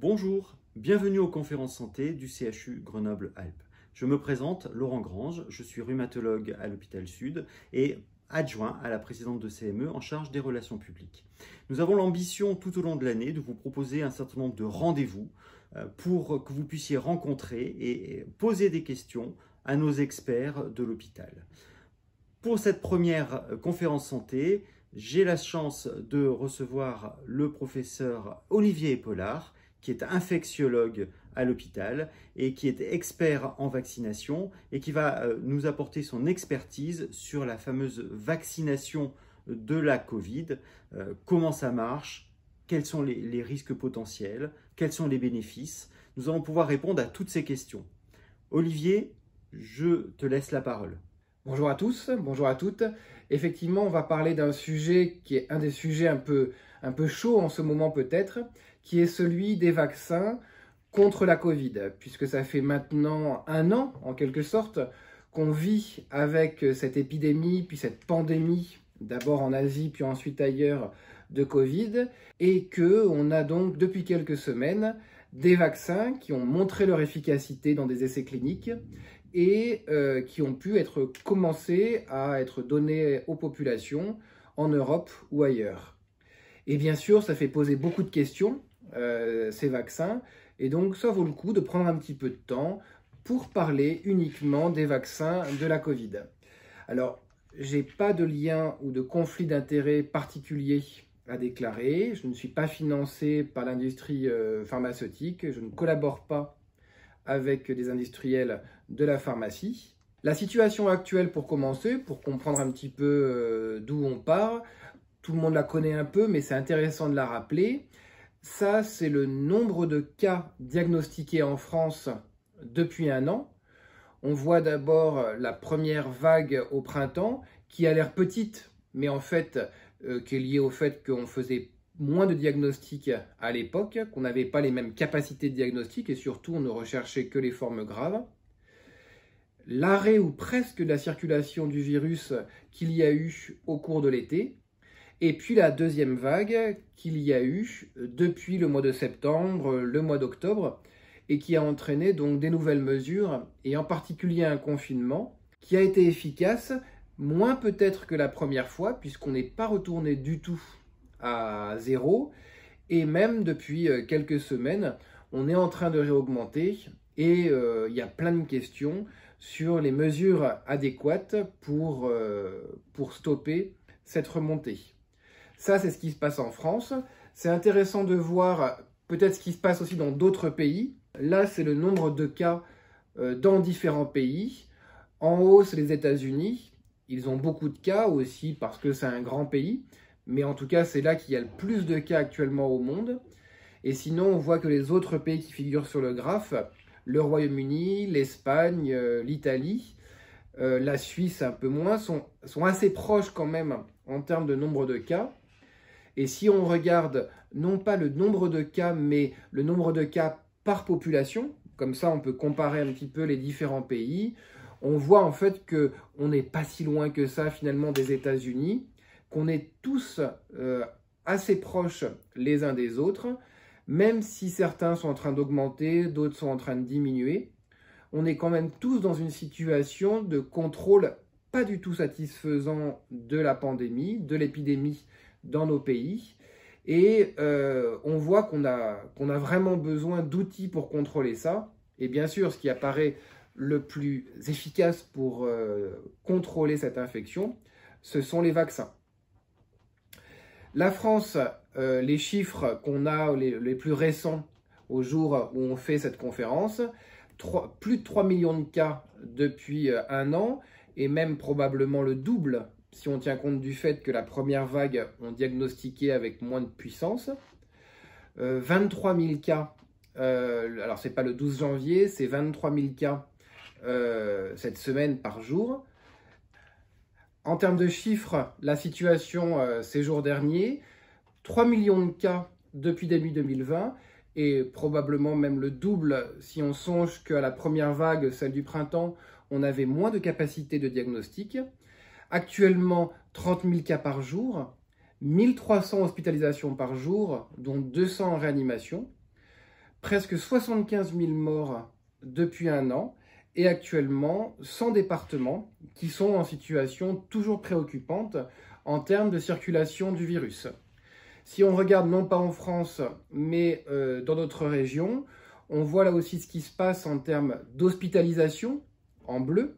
Bonjour, bienvenue aux conférences santé du CHU Grenoble-Alpes. Je me présente, Laurent Grange, je suis rhumatologue à l'hôpital Sud et adjoint à la présidente de CME en charge des relations publiques. Nous avons l'ambition tout au long de l'année de vous proposer un certain nombre de rendez-vous pour que vous puissiez rencontrer et poser des questions à nos experts de l'hôpital. Pour cette première conférence santé, j'ai la chance de recevoir le professeur Olivier Epaulard, qui est infectiologue à l'hôpital et qui est expert en vaccination et qui va nous apporter son expertise sur la fameuse vaccination de la Covid, comment ça marche, quels sont les risques potentiels, quels sont les bénéfices. Nous allons pouvoir répondre à toutes ces questions. Olivier, je te laisse la parole. Bonjour à tous, bonjour à toutes. Effectivement, on va parler d'un sujet qui est un des sujets un peu chaud en ce moment peut-être, qui est celui des vaccins contre la Covid, puisque ça fait maintenant 1 an, en quelque sorte, qu'on vit avec cette épidémie, puis cette pandémie, d'abord en Asie, puis ensuite ailleurs, de Covid, et qu'on a donc depuis quelques semaines des vaccins qui ont montré leur efficacité dans des essais cliniques et qui ont pu commencer à être donnés aux populations en Europe ou ailleurs. Et bien sûr, ça fait poser beaucoup de questions, ces vaccins, et donc ça vaut le coup de prendre un petit peu de temps pour parler uniquement des vaccins de la Covid. Alors, j'ai pas de lien ou de conflit d'intérêt particulier à déclarer, je ne suis pas financé par l'industrie pharmaceutique, je ne collabore pas avec des industriels de la pharmacie. La situation actuelle, pour commencer, pour comprendre un petit peu d'où on part, tout le monde la connaît un peu, mais c'est intéressant de la rappeler. Ça, c'est le nombre de cas diagnostiqués en France depuis 1 an. On voit d'abord la première vague au printemps, qui a l'air petite, mais en fait, qui est liée au fait qu'on faisait moins de diagnostics à l'époque, qu'on n'avait pas les mêmes capacités de diagnostic et surtout on ne recherchait que les formes graves. L'arrêt ou presque de la circulation du virus qu'il y a eu au cours de l'été, et puis la deuxième vague qu'il y a eu depuis le mois de septembre, le mois d'octobre, et qui a entraîné donc des nouvelles mesures, et en particulier un confinement, qui a été efficace, moins peut-être que la première fois, puisqu'on n'est pas retourné du tout à 0, et même depuis quelques semaines, on est en train de réaugmenter, et il y a plein de questions sur les mesures adéquates pour stopper cette remontée. Ça, c'est ce qui se passe en France. C'est intéressant de voir peut-être ce qui se passe aussi dans d'autres pays. Là, c'est le nombre de cas dans différents pays. En haut, c'est les États-Unis. Ils ont beaucoup de cas aussi parce que c'est un grand pays. Mais en tout cas, c'est là qu'il y a le plus de cas actuellement au monde. Et sinon, on voit que les autres pays qui figurent sur le graphe, le Royaume-Uni, l'Espagne, l'Italie, la Suisse un peu moins, sont assez proches quand même en termes de nombre de cas. Et si on regarde non pas le nombre de cas, mais le nombre de cas par population, comme ça on peut comparer un petit peu les différents pays, on voit en fait qu'on n'est pas si loin que ça finalement des États-Unis, qu'on est tous assez proches les uns des autres, même si certains sont en train d'augmenter, d'autres sont en train de diminuer. On est quand même tous dans une situation de contrôle pas du tout satisfaisant de la pandémie, de l'épidémie dans nos pays. Et on voit qu'on a vraiment besoin d'outils pour contrôler ça. Et bien sûr, ce qui apparaît le plus efficace pour contrôler cette infection, ce sont les vaccins. La France, les chiffres qu'on a, les plus récents au jour où on fait cette conférence, plus de 3 millions de cas depuis 1 an, et même probablement le double si on tient compte du fait que la première vague, on diagnostiquait avec moins de puissance. 23 000 cas, alors c'est pas le 12 janvier, c'est 23 000 cas cette semaine par jour. En termes de chiffres, la situation ces jours derniers, 3 millions de cas depuis début 2020 et probablement même le double si on songe qu'à la première vague, celle du printemps, on avait moins de capacité de diagnostic. Actuellement, 30 000 cas par jour, 1300 hospitalisations par jour, dont 200 en réanimation. presque 75 000 morts depuis un an et actuellement 100 départements qui sont en situation toujours préoccupante en termes de circulation du virus. Si on regarde non pas en France, mais dans d'autres régions, on voit là aussi ce qui se passe en termes d'hospitalisation en bleu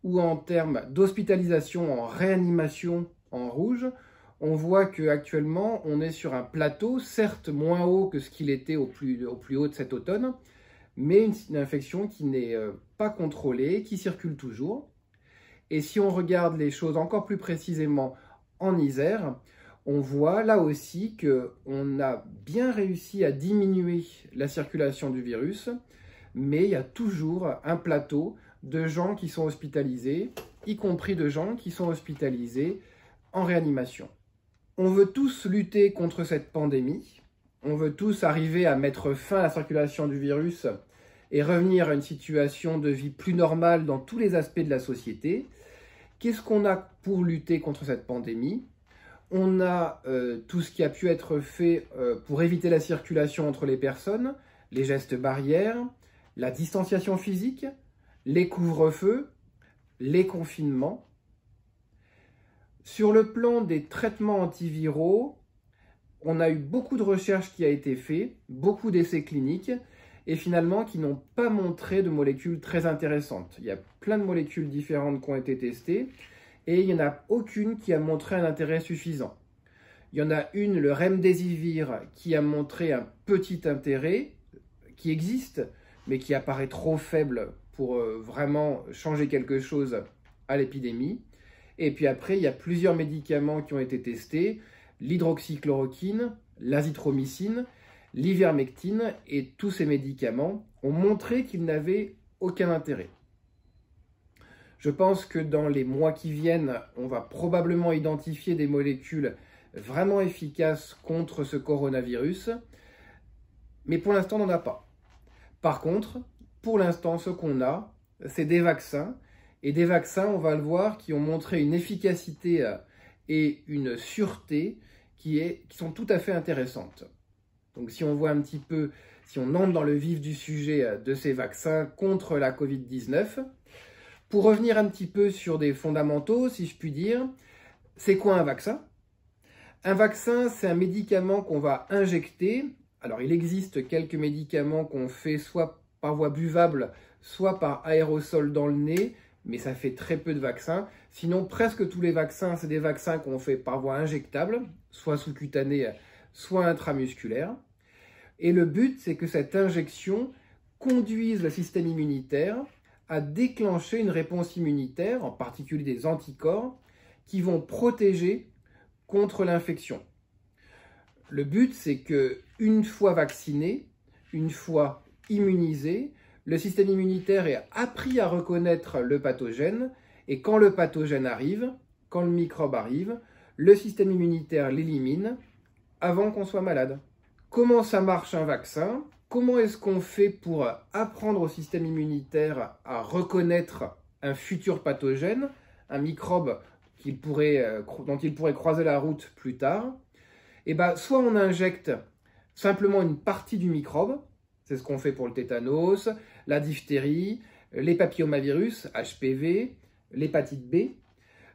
ou en termes d'hospitalisation en réanimation en rouge. On voit qu'actuellement, on est sur un plateau, certes moins haut que ce qu'il était au plus haut de cet automne, mais une infection qui n'est pas contrôlée, qui circule toujours. Et si on regarde les choses encore plus précisément en Isère, on voit là aussi qu'on a bien réussi à diminuer la circulation du virus, mais il y a toujours un plateau de gens qui sont hospitalisés, y compris de gens qui sont hospitalisés en réanimation. On veut tous lutter contre cette pandémie, on veut tous arriver à mettre fin à la circulation du virus et revenir à une situation de vie plus normale dans tous les aspects de la société. Qu'est-ce qu'on a pour lutter contre cette pandémie ? On a tout ce qui a pu être fait pour éviter la circulation entre les personnes, les gestes barrières, la distanciation physique, les couvre-feux, les confinements. Sur le plan des traitements antiviraux, on a eu beaucoup de recherches qui a été fait, beaucoup d'essais cliniques, et finalement qui n'ont pas montré de molécules très intéressantes. Il y a plein de molécules différentes qui ont été testées, et il n'y en a aucune qui a montré un intérêt suffisant. Il y en a une, le Remdesivir, qui a montré un petit intérêt, qui existe, mais qui apparaît trop faible pour vraiment changer quelque chose à l'épidémie. Et puis après, il y a plusieurs médicaments qui ont été testés, l'hydroxychloroquine, l'azithromycine, l'ivermectine, et tous ces médicaments ont montré qu'ils n'avaient aucun intérêt. Je pense que dans les mois qui viennent, on va probablement identifier des molécules vraiment efficaces contre ce coronavirus, mais pour l'instant, on n'en a pas. Par contre, pour l'instant, ce qu'on a, c'est des vaccins, et des vaccins, on va le voir, qui ont montré une efficacité et une sûreté qui sont tout à fait intéressantes. Donc si on voit un petit peu, si on entre dans le vif du sujet de ces vaccins contre la Covid-19, pour revenir un petit peu sur des fondamentaux, si je puis dire, c'est quoi un vaccin ? Un vaccin, c'est un médicament qu'on va injecter. Alors, il existe quelques médicaments qu'on fait soit par voie buvable, soit par aérosol dans le nez, mais ça fait très peu de vaccins. Sinon, presque tous les vaccins, c'est des vaccins qu'on fait par voie injectable, soit sous-cutanée, soit intramusculaire. Et le but, c'est que cette injection conduise le système immunitaire à déclencher une réponse immunitaire, en particulier des anticorps, qui vont protéger contre l'infection. Le but, c'est que une fois vacciné, une fois immunisé, le système immunitaire est appris à reconnaître le pathogène, et quand le pathogène arrive, quand le microbe arrive, le système immunitaire l'élimine avant qu'on soit malade. Comment ça marche un vaccin ? Comment est-ce qu'on fait pour apprendre au système immunitaire à reconnaître un futur pathogène, un microbe dont il pourrait croiser la route plus tard ? Eh bien, soit on injecte simplement une partie du microbe, c'est ce qu'on fait pour le tétanos, la diphtérie, les papillomavirus, HPV, l'hépatite B,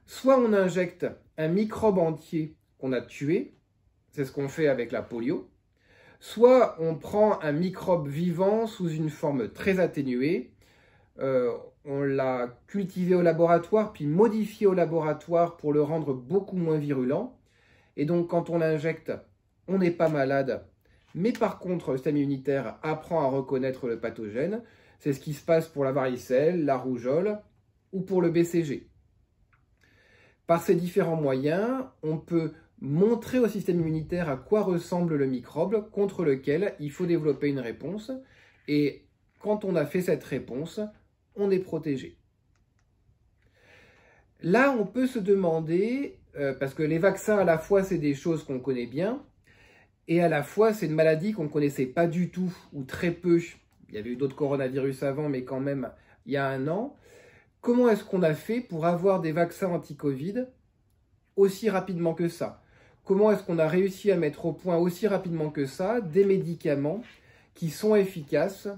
soit on injecte un microbe entier qu'on a tué, c'est ce qu'on fait avec la polio, soit on prend un microbe vivant sous une forme très atténuée, on l'a cultivé au laboratoire, puis modifié au laboratoire pour le rendre beaucoup moins virulent. Et donc quand on l'injecte, on n'est pas malade, mais par contre le système immunitaire apprend à reconnaître le pathogène. C'est ce qui se passe pour la varicelle, la rougeole ou pour le BCG. Par ces différents moyens, on peut montrer au système immunitaire à quoi ressemble le microbe contre lequel il faut développer une réponse. Et quand on a fait cette réponse, on est protégé. Là, on peut se demander, parce que les vaccins, à la fois, c'est des choses qu'on connaît bien, et à la fois, c'est une maladie qu'on ne connaissait pas du tout, ou très peu. Il y avait eu d'autres coronavirus avant, mais quand même, il y a un an. Comment est-ce qu'on a fait pour avoir des vaccins anti-Covid aussi rapidement que ça ? Comment est-ce qu'on a réussi à mettre au point aussi rapidement que ça des médicaments qui sont efficaces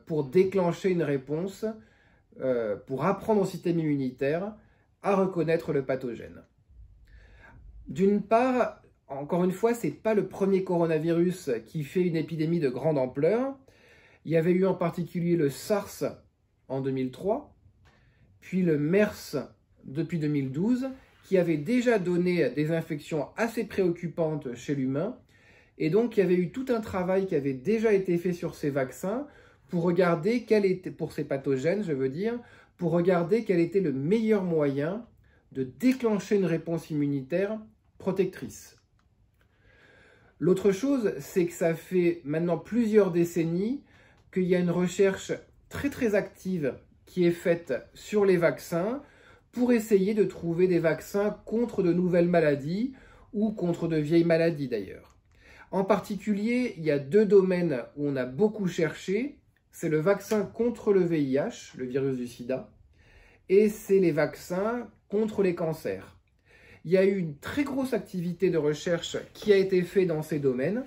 pour déclencher une réponse, pour apprendre au système immunitaire à reconnaître le pathogène. D'une part, encore une fois, ce n'est pas le premier coronavirus qui fait une épidémie de grande ampleur. Il y avait eu en particulier le SARS en 2003, puis le MERS depuis 2012, qui avait déjà donné des infections assez préoccupantes chez l'humain. Et donc, il y avait eu tout un travail qui avait déjà été fait sur ces vaccins pour regarder quel était, pour ces pathogènes, je veux dire, pour regarder quel était le meilleur moyen de déclencher une réponse immunitaire protectrice. L'autre chose, c'est que ça fait maintenant plusieurs décennies qu'il y a une recherche très active qui est faite sur les vaccins pour essayer de trouver des vaccins contre de nouvelles maladies ou contre de vieilles maladies d'ailleurs. En particulier, il y a deux domaines où on a beaucoup cherché. C'est le vaccin contre le VIH, le virus du sida, et c'est les vaccins contre les cancers. Il y a eu une très grosse activité de recherche qui a été faite dans ces domaines.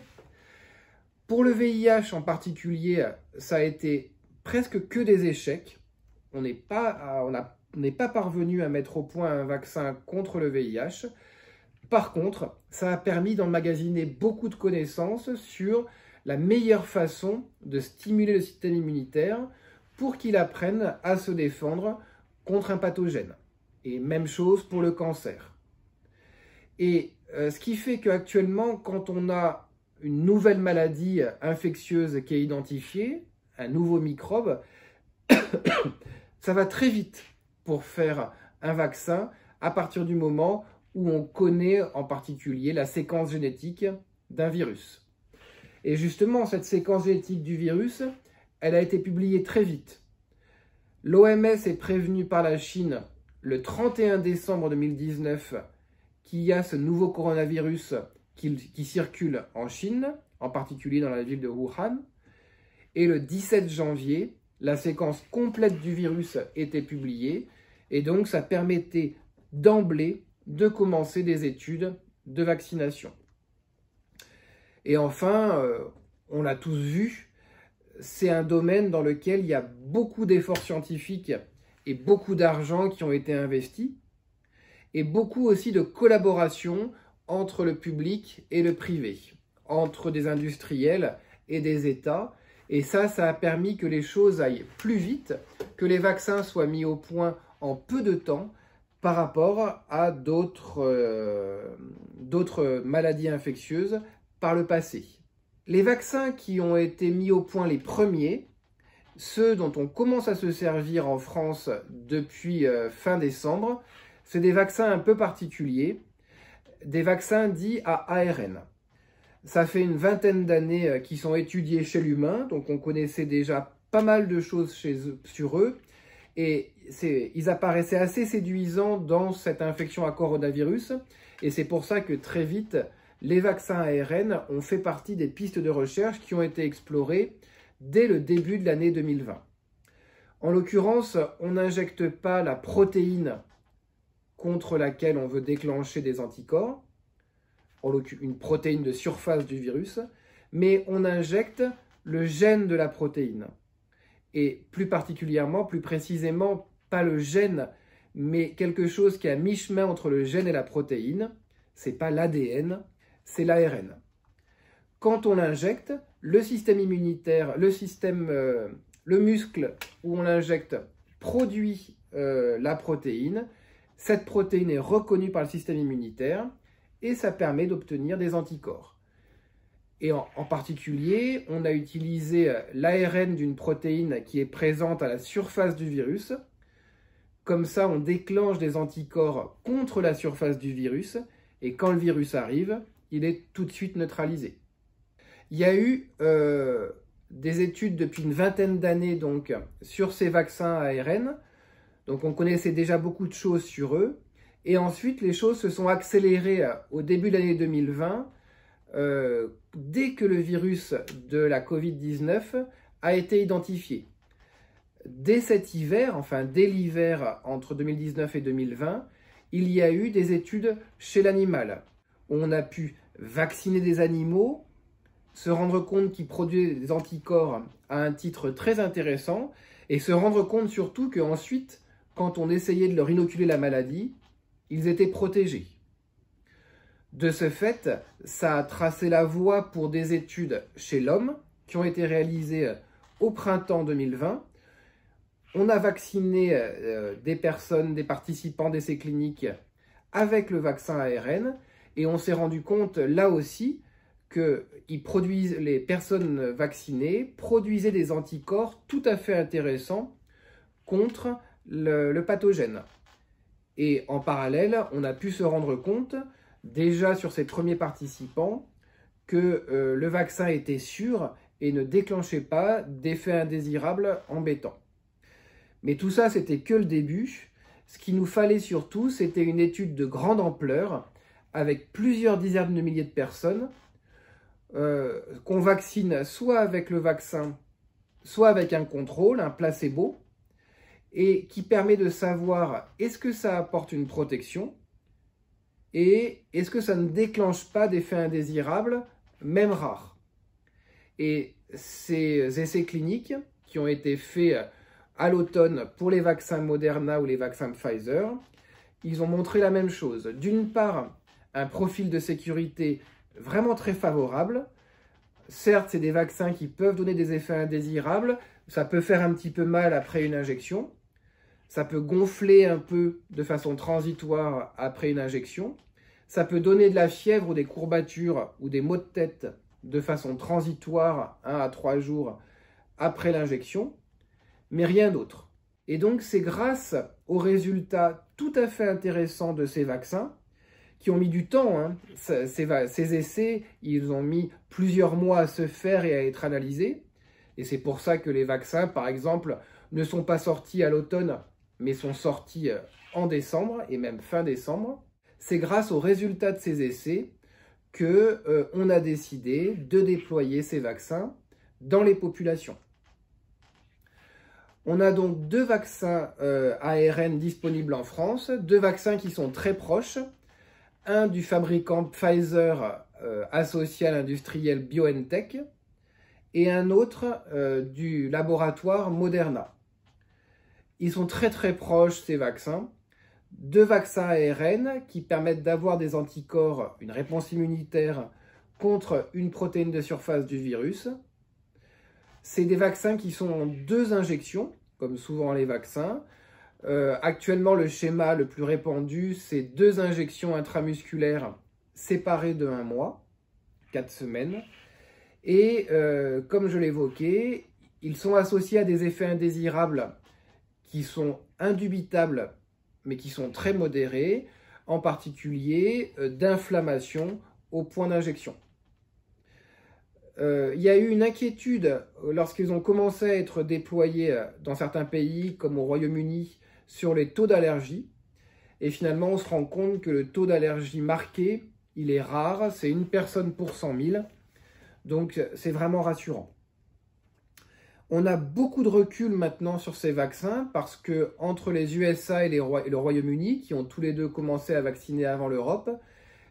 Pour le VIH en particulier, ça a été presque que des échecs. On n'est pas parvenu à mettre au point un vaccin contre le VIH. Par contre, ça a permis d'emmagasiner beaucoup de connaissances sur la meilleure façon de stimuler le système immunitaire pour qu'il apprenne à se défendre contre un pathogène. Et même chose pour le cancer. Et ce qui fait qu'actuellement, quand on a une nouvelle maladie infectieuse qui est identifiée, un nouveau microbe, ça va très vite pour faire un vaccin à partir du moment où on connaît en particulier la séquence génétique d'un virus. Et justement, cette séquence génétique du virus, elle a été publiée très vite. L'OMS est prévenue par la Chine le 31 décembre 2019 qu'il y a ce nouveau coronavirus qui circule en Chine, en particulier dans la ville de Wuhan. Et le 17 janvier, la séquence complète du virus était publiée. Et donc, ça permettait d'emblée de commencer des études de vaccination. Et enfin, on l'a tous vu, c'est un domaine dans lequel il y a beaucoup d'efforts scientifiques et beaucoup d'argent qui ont été investis, et beaucoup aussi de collaboration entre le public et le privé, entre des industriels et des États. Et ça a permis que les choses aillent plus vite, que les vaccins soient mis au point en peu de temps par rapport à d'autres maladies infectieuses par le passé. Les vaccins qui ont été mis au point les premiers, ceux dont on commence à se servir en France depuis fin décembre, c'est des vaccins un peu particuliers, des vaccins dits à ARN. Ça fait une vingtaine d'années qu'ils sont étudiés chez l'humain, donc on connaissait déjà pas mal de choses sur eux, et ils apparaissaient assez séduisants dans cette infection à coronavirus, et c'est pour ça que très vite, les vaccins ARN ont fait partie des pistes de recherche qui ont été explorées dès le début de l'année 2020. En l'occurrence, on n'injecte pas la protéine contre laquelle on veut déclencher des anticorps, une protéine de surface du virus, mais on injecte le gène de la protéine. Et plus particulièrement, plus précisément, pas le gène, mais quelque chose qui est à mi-chemin entre le gène et la protéine. C'est pas l'ADN, c'est l'ARN. Quand on l'injecte, le système immunitaire, le muscle où on l'injecte produit la protéine. Cette protéine est reconnue par le système immunitaire et ça permet d'obtenir des anticorps. Et en particulier, on a utilisé l'ARN d'une protéine qui est présente à la surface du virus. Comme ça, on déclenche des anticorps contre la surface du virus et quand le virus arrive, il est tout de suite neutralisé. Il y a eu des études depuis une vingtaine d'années donc sur ces vaccins ARN. Donc on connaissait déjà beaucoup de choses sur eux. Et ensuite, les choses se sont accélérées au début de l'année 2020, dès que le virus de la Covid-19 a été identifié. Dès cet hiver, enfin dès l'hiver entre 2019 et 2020, il y a eu des études chez l'animal. On a pu vacciner des animaux se rendre compte qu'ils produisaient des anticorps à un titre très intéressant, et se rendre compte surtout qu'ensuite, quand on essayait de leur inoculer la maladie, ils étaient protégés. De ce fait, ça a tracé la voie pour des études chez l'homme qui ont été réalisées au printemps 2020. On a vacciné des personnes, des participants d'essais cliniques avec le vaccin ARN, et on s'est rendu compte là aussi que les personnes vaccinées produisaient des anticorps tout à fait intéressants contre le pathogène. Et en parallèle, on a pu se rendre compte, déjà sur ces premiers participants, que le vaccin était sûr et ne déclenchait pas d'effets indésirables embêtants. Mais tout ça, c'était que le début. Ce qu'il nous fallait surtout, c'était une étude de grande ampleur, avec plusieurs dizaines de milliers de personnes, qu'on vaccine soit avec le vaccin, soit avec un contrôle, un placebo, et qui permet de savoir est-ce que ça apporte une protection et est-ce que ça ne déclenche pas d'effets indésirables, même rares. Et ces essais cliniques qui ont été faits à l'automne pour les vaccins Moderna ou les vaccins Pfizer, ils ont montré la même chose. D'une part, un profil de sécurité vraiment très favorable. Certes, c'est des vaccins qui peuvent donner des effets indésirables, ça peut faire un petit peu mal après une injection, ça peut gonfler un peu de façon transitoire après une injection, ça peut donner de la fièvre ou des courbatures ou des maux de tête de façon transitoire 1 à 3 jours après l'injection, mais rien d'autre. Et donc c'est grâce aux résultats tout à fait intéressants de ces vaccins, qui ont mis du temps, hein. Ces essais, ils ont mis plusieurs mois à se faire et à être analysés, et c'est pour ça que les vaccins, par exemple, ne sont pas sortis à l'automne, mais sont sortis en décembre, et même fin décembre. C'est grâce aux résultats de ces essais qu'on a décidé de déployer ces vaccins dans les populations. On a donc 2 vaccins ARN disponibles en France, 2 vaccins qui sont très proches, un du fabricant Pfizer associé à l'industriel BioNTech et un autre du laboratoire Moderna. Ils sont très très proches, ces vaccins. 2 vaccins ARN qui permettent d'avoir des anticorps, une réponse immunitaire contre une protéine de surface du virus. C'est des vaccins qui sont en 2 injections, comme souvent les vaccins. Actuellement, le schéma le plus répandu, c'est 2 injections intramusculaires séparées de 1 mois, 4 semaines. Et comme je l'évoquais, ils sont associés à des effets indésirables qui sont indubitables, mais qui sont très modérés, en particulier d'inflammation au point d'injection. Il y a eu une inquiétude lorsqu'ils ont commencé à être déployés dans certains pays, comme au Royaume-Uni, sur les taux d'allergie. Et finalement, on se rend compte que le taux d'allergie marqué, il est rare, c'est 1 personne pour 100 000. Donc, c'est vraiment rassurant. On a beaucoup de recul maintenant sur ces vaccins parce que entre les USA et le Royaume-Uni, qui ont tous les deux commencé à vacciner avant l'Europe,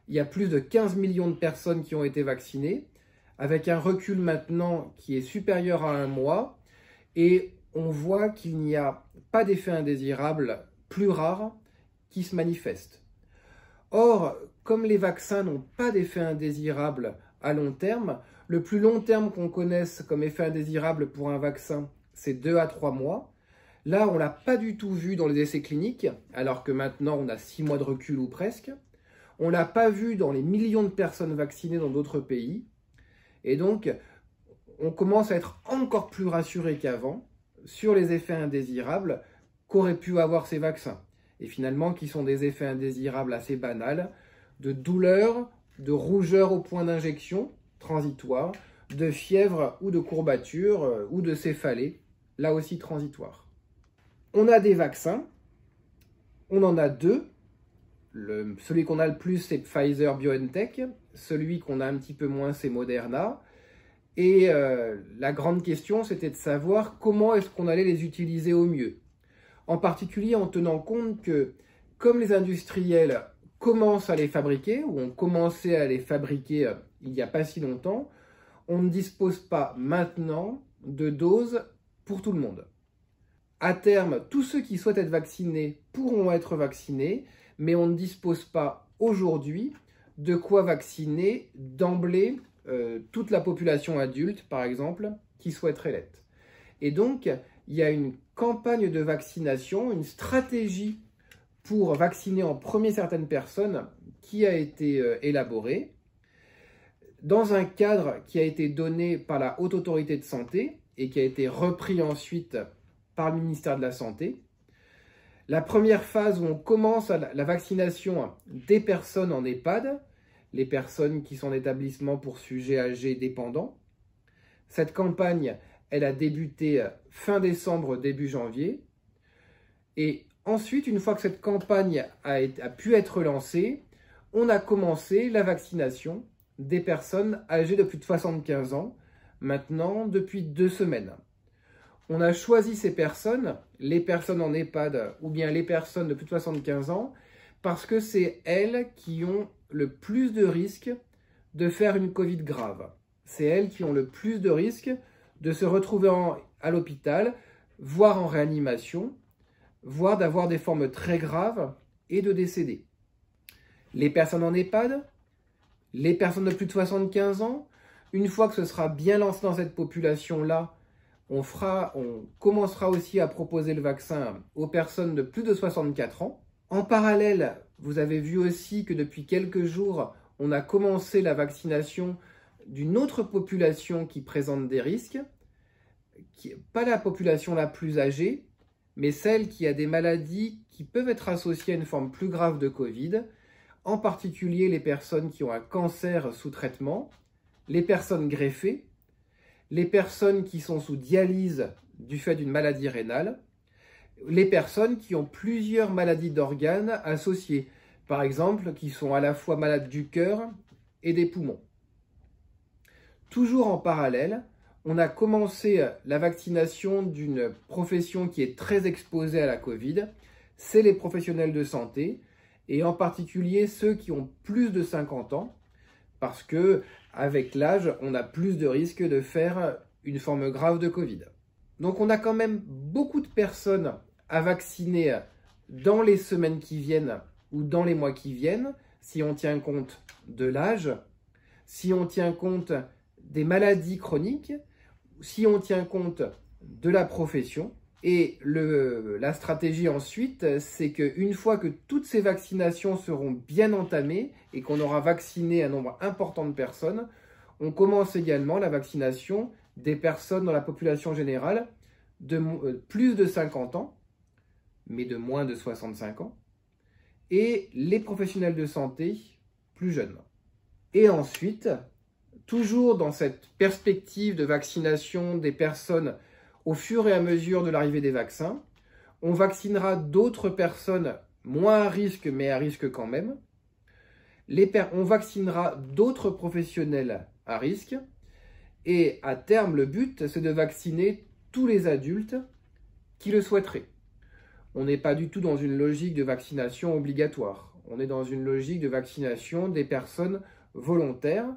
il y a plus de 15 millions de personnes qui ont été vaccinées, avec un recul maintenant qui est supérieur à 1 mois, et on voit qu'il n'y a pas d'effet indésirable plus rare qui se manifeste. Or, comme les vaccins n'ont pas d'effet indésirable à long terme, le plus long terme qu'on connaisse comme effet indésirable pour un vaccin, c'est 2 à 3 mois. Là, on ne l'a pas du tout vu dans les essais cliniques, alors que maintenant on a 6 mois de recul ou presque. On ne l'a pas vu dans les millions de personnes vaccinées dans d'autres pays. Et donc, on commence à être encore plus rassuré qu'avant sur les effets indésirables qu'auraient pu avoir ces vaccins. Et finalement, qui sont des effets indésirables assez banals, de douleur, de rougeur au point d'injection, transitoire, de fièvre ou de courbature ou de céphalée, là aussi transitoire. On a des vaccins, on en a 2. Celui qu'on a le plus, c'est Pfizer-BioNTech. Celui qu'on a un petit peu moins, c'est Moderna. Et la grande question, c'était de savoir comment est-ce qu'on allait les utiliser au mieux. En particulier en tenant compte que, comme les industriels commencent à les fabriquer, ou ont commencé à les fabriquer il n'y a pas si longtemps, on ne dispose pas maintenant de doses pour tout le monde. À terme, tous ceux qui souhaitent être vaccinés pourront être vaccinés, mais on ne dispose pas aujourd'hui de quoi vacciner d'emblée toute la population adulte, par exemple, qui souhaiterait l'être. Et donc, il y a une campagne de vaccination, une stratégie pour vacciner en premier certaines personnes qui a été élaborée dans un cadre qui a été donné par la Haute Autorité de Santé et qui a été repris ensuite par le ministère de la Santé. La première phase où on commence la vaccination des personnes en EHPAD, les personnes qui sont en établissement pour sujets âgés dépendants. Cette campagne, elle a débuté fin décembre, début janvier. Et ensuite, une fois que cette campagne a pu être lancée, on a commencé la vaccination des personnes âgées de plus de 75 ans, maintenant depuis 2 semaines. On a choisi ces personnes, les personnes en EHPAD ou bien les personnes de plus de 75 ans, parce que c'est elles qui ont le plus de risques de faire une Covid grave. C'est elles qui ont le plus de risques de se retrouver à l'hôpital, voire en réanimation, voire d'avoir des formes très graves et de décéder. Les personnes en EHPAD, les personnes de plus de 75 ans, une fois que ce sera bien lancé dans cette population-là, on commencera aussi à proposer le vaccin aux personnes de plus de 64 ans. En parallèle, vous avez vu aussi que depuis quelques jours, on a commencé la vaccination d'une autre population qui présente des risques, pas la population la plus âgée, mais celle qui a des maladies qui peuvent être associées à une forme plus grave de Covid, en particulier les personnes qui ont un cancer sous traitement, les personnes greffées, les personnes qui sont sous dialyse du fait d'une maladie rénale, les personnes qui ont plusieurs maladies d'organes associées, par exemple qui sont à la fois malades du cœur et des poumons. Toujours en parallèle, on a commencé la vaccination d'une profession qui est très exposée à la Covid, c'est les professionnels de santé, et en particulier ceux qui ont plus de 50 ans, parce que avec l'âge, on a plus de risques de faire une forme grave de Covid. Donc on a quand même beaucoup de personnes à vacciner dans les semaines qui viennent ou dans les mois qui viennent, si on tient compte de l'âge, si on tient compte des maladies chroniques, si on tient compte de la profession. Et la stratégie ensuite, c'est qu'une fois que toutes ces vaccinations seront bien entamées et qu'on aura vacciné un nombre important de personnes, on commence également la vaccination des personnes dans la population générale de plus de 50 ans, mais de moins de 65 ans, et les professionnels de santé plus jeunes. Et ensuite, toujours dans cette perspective de vaccination des personnes au fur et à mesure de l'arrivée des vaccins, on vaccinera d'autres personnes moins à risque, mais à risque quand même. On vaccinera d'autres professionnels à risque. Et à terme, le but, c'est de vacciner tous les adultes qui le souhaiteraient. On n'est pas du tout dans une logique de vaccination obligatoire. On est dans une logique de vaccination des personnes volontaires,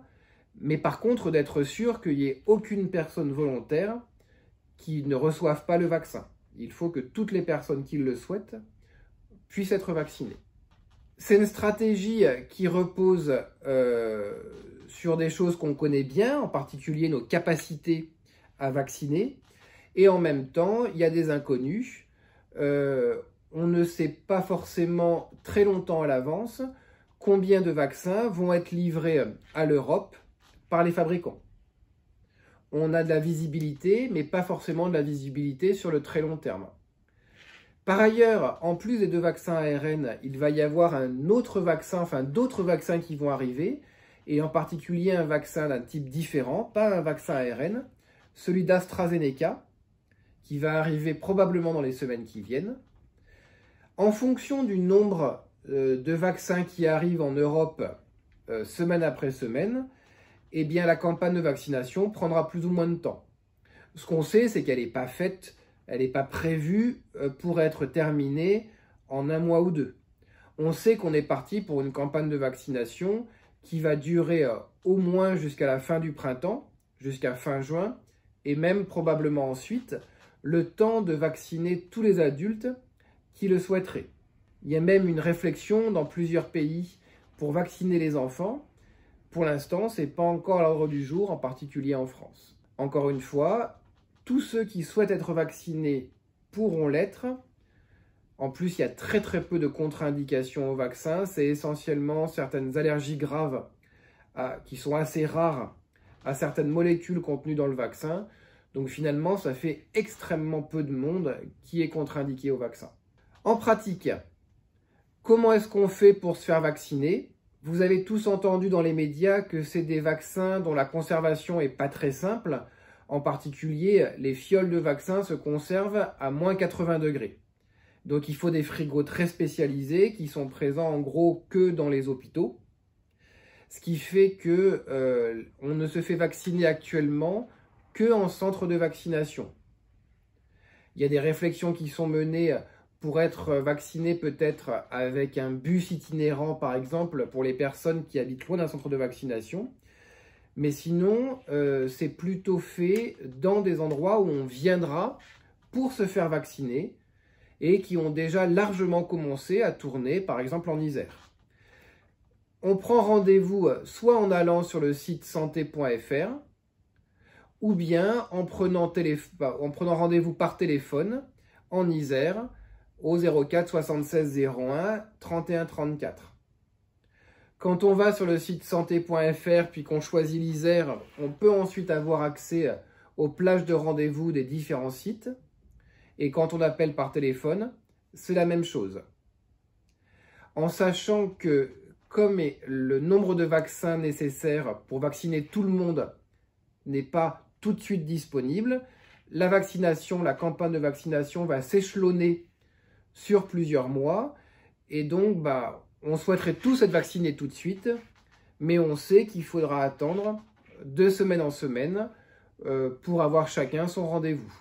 mais par contre d'être sûr qu'il n'y ait aucune personne volontaire qui ne reçoivent pas le vaccin. Il faut que toutes les personnes qui le souhaitent puissent être vaccinées. C'est une stratégie qui repose sur des choses qu'on connaît bien, en particulier nos capacités à vacciner, et en même temps, il y a des inconnus. On ne sait pas forcément très longtemps à l'avance combien de vaccins vont être livrés à l'Europe par les fabricants. On a de la visibilité, mais pas forcément de la visibilité sur le très long terme. Par ailleurs, en plus des 2 vaccins ARN, il va y avoir un autre vaccin, enfin d'autres vaccins qui vont arriver, et en particulier un vaccin d'un type différent, pas un vaccin ARN, celui d'AstraZeneca, qui va arriver probablement dans les semaines qui viennent. En fonction du nombre de vaccins qui arrivent en Europe semaine après semaine, eh bien la campagne de vaccination prendra plus ou moins de temps. Ce qu'on sait, c'est qu'elle n'est pas faite, elle n'est pas prévue pour être terminée en 1 mois ou 2. On sait qu'on est parti pour une campagne de vaccination qui va durer au moins jusqu'à la fin du printemps, jusqu'à fin juin, et même probablement ensuite, le temps de vacciner tous les adultes qui le souhaiteraient. Il y a même une réflexion dans plusieurs pays pour vacciner les enfants. Pour l'instant, ce n'est pas encore à l'ordre du jour, en particulier en France. Encore une fois, tous ceux qui souhaitent être vaccinés pourront l'être. En plus, il y a très peu de contre-indications au vaccin. C'est essentiellement certaines allergies graves qui sont assez rares à certaines molécules contenues dans le vaccin. Donc finalement, ça fait extrêmement peu de monde qui est contre-indiqué au vaccin. En pratique, comment est-ce qu'on fait pour se faire vacciner? Vous avez tous entendu dans les médias que c'est des vaccins dont la conservation n'est pas très simple. En particulier, les fioles de vaccins se conservent à moins 80 degrés. Donc il faut des frigos très spécialisés qui sont présents en gros que dans les hôpitaux. Ce qui fait que on ne se fait vacciner actuellement que en centre de vaccination. Il y a des réflexions qui sont menées pour être vacciné peut-être avec un bus itinérant par exemple pour les personnes qui habitent loin d'un centre de vaccination. Mais sinon, c'est plutôt fait dans des endroits où on viendra pour se faire vacciner et qui ont déjà largement commencé à tourner, par exemple en Isère. On prend rendez-vous soit en allant sur le site santé.fr ou bien en prenant rendez-vous par téléphone en Isère au 04 76 01 31 34. Quand on va sur le site santé.fr puis qu'on choisit l'Isère, on peut ensuite avoir accès aux plages de rendez-vous des différents sites. Et quand on appelle par téléphone, c'est la même chose. En sachant que comme le nombre de vaccins nécessaires pour vacciner tout le monde n'est pas tout de suite disponible, la campagne de vaccination va s'échelonner sur plusieurs mois. Et donc, on souhaiterait tous être vaccinés tout de suite, mais on sait qu'il faudra attendre de semaine en semaine pour avoir chacun son rendez-vous.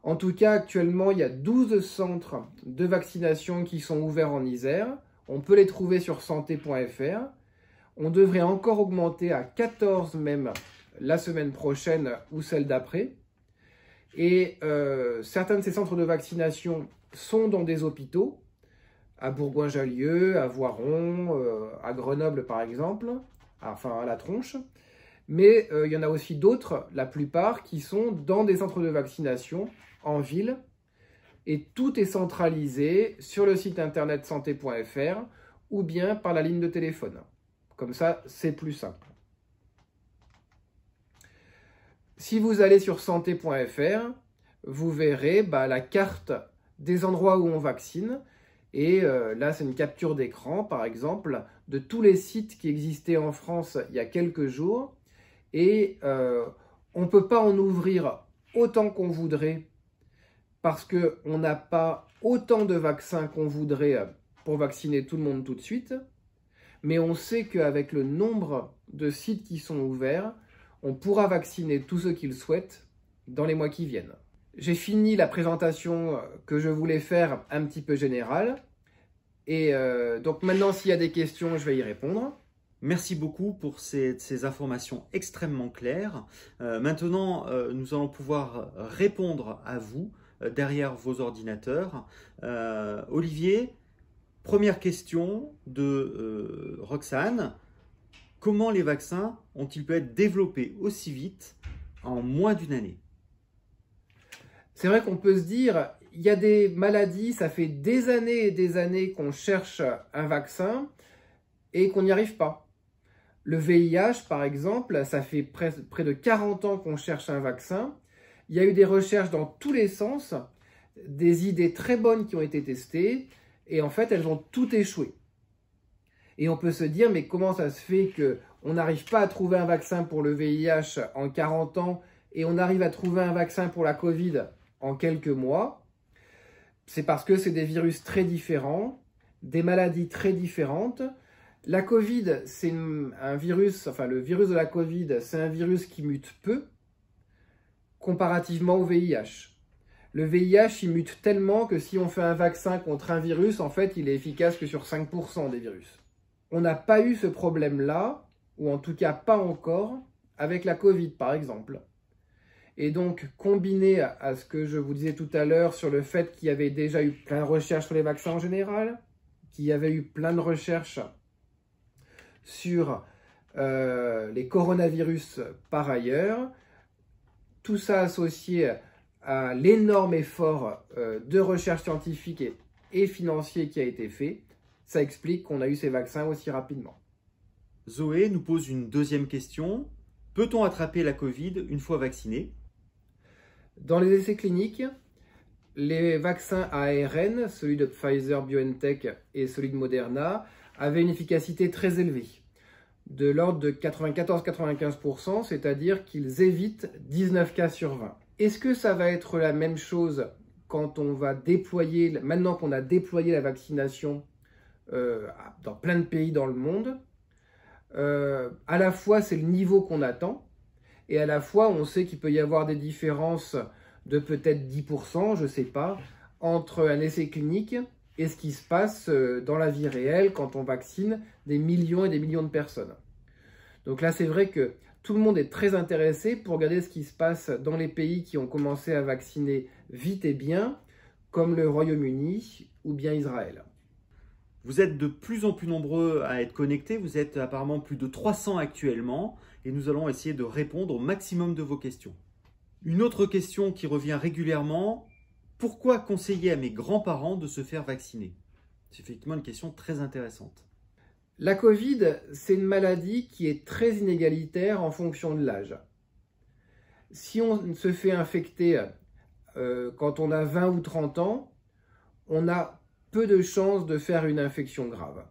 En tout cas, actuellement, il y a 12 centres de vaccination qui sont ouverts en Isère. On peut les trouver sur santé.fr. On devrait encore augmenter à 14 même la semaine prochaine ou celle d'après. Et certains de ces centres de vaccination sont dans des hôpitaux, à Bourgoin-Jallieu, à Voiron, à Grenoble par exemple, enfin à La Tronche. Mais il y en a aussi d'autres, la plupart, qui sont dans des centres de vaccination en ville. Et tout est centralisé sur le site internet santé.fr ou bien par la ligne de téléphone. Comme ça, c'est plus simple. Si vous allez sur santé.fr, vous verrez la carte des endroits où on vaccine. Et là, c'est une capture d'écran, par exemple, de tous les sites qui existaient en France il y a quelques jours. Et on ne peut pas en ouvrir autant qu'on voudrait parce qu'on n'a pas autant de vaccins qu'on voudrait pour vacciner tout le monde tout de suite. Mais on sait qu'avec le nombre de sites qui sont ouverts, on pourra vacciner tous ceux qui le souhaitent dans les mois qui viennent. J'ai fini la présentation que je voulais faire un petit peu générale. Et donc maintenant, s'il y a des questions, je vais y répondre. Merci beaucoup pour ces informations extrêmement claires. Maintenant, nous allons pouvoir répondre à vous derrière vos ordinateurs. Olivier, première question de Roxane. Comment les vaccins ont-ils pu être développés aussi vite en moins d'une année? C'est vrai qu'on peut se dire, il y a des maladies, ça fait des années et des années qu'on cherche un vaccin et qu'on n'y arrive pas. Le VIH, par exemple, ça fait près de 40 ans qu'on cherche un vaccin. Il y a eu des recherches dans tous les sens, des idées très bonnes qui ont été testées, et en fait, elles ont toutes échoué. Et on peut se dire, mais comment ça se fait qu'on n'arrive pas à trouver un vaccin pour le VIH en 40 ans, et on arrive à trouver un vaccin pour la Covid en quelques mois? C'est parce que c'est des virus très différents, des maladies très différentes. La Covid, c'est un virus, enfin le virus de la Covid, c'est un virus qui mute peu, comparativement au VIH. Le VIH, il mute tellement que si on fait un vaccin contre un virus, en fait, il est efficace que sur 5% des virus. On n'a pas eu ce problème-là, ou en tout cas pas encore, avec la Covid par exemple. Et donc, combiné à ce que je vous disais tout à l'heure sur le fait qu'il y avait déjà eu plein de recherches sur les vaccins en général, qu'il y avait eu plein de recherches sur les coronavirus par ailleurs, tout ça associé à l'énorme effort de recherche scientifique et financier qui a été fait, ça explique qu'on a eu ces vaccins aussi rapidement. Zoé nous pose une deuxième question. Peut-on attraper la Covid une fois vacciné? Dans les essais cliniques, les vaccins à ARN, celui de Pfizer-BioNTech et celui de Moderna, avaient une efficacité très élevée, de l'ordre de 94-95%, c'est-à-dire qu'ils évitent 19 cas sur 20. Est-ce que ça va être la même chose quand on va déployer, maintenant qu'on a déployé la vaccination dans plein de pays dans le monde? À la fois, c'est le niveau qu'on attend, et à la fois, on sait qu'il peut y avoir des différences de peut-être 10%, je ne sais pas, entre un essai clinique et ce qui se passe dans la vie réelle quand on vaccine des millions et des millions de personnes. Donc là, c'est vrai que tout le monde est très intéressé pour regarder ce qui se passe dans les pays qui ont commencé à vacciner vite et bien, comme le Royaume-Uni ou bien Israël. Vous êtes de plus en plus nombreux à être connectés, vous êtes apparemment plus de 300 actuellement, et nous allons essayer de répondre au maximum de vos questions. Une autre question qui revient régulièrement, pourquoi conseiller à mes grands-parents de se faire vacciner? C'est effectivement une question très intéressante. La Covid, c'est une maladie qui est très inégalitaire en fonction de l'âge. Si on se fait infecter quand on a 20 ou 30 ans, on a peu de chances de faire une infection grave.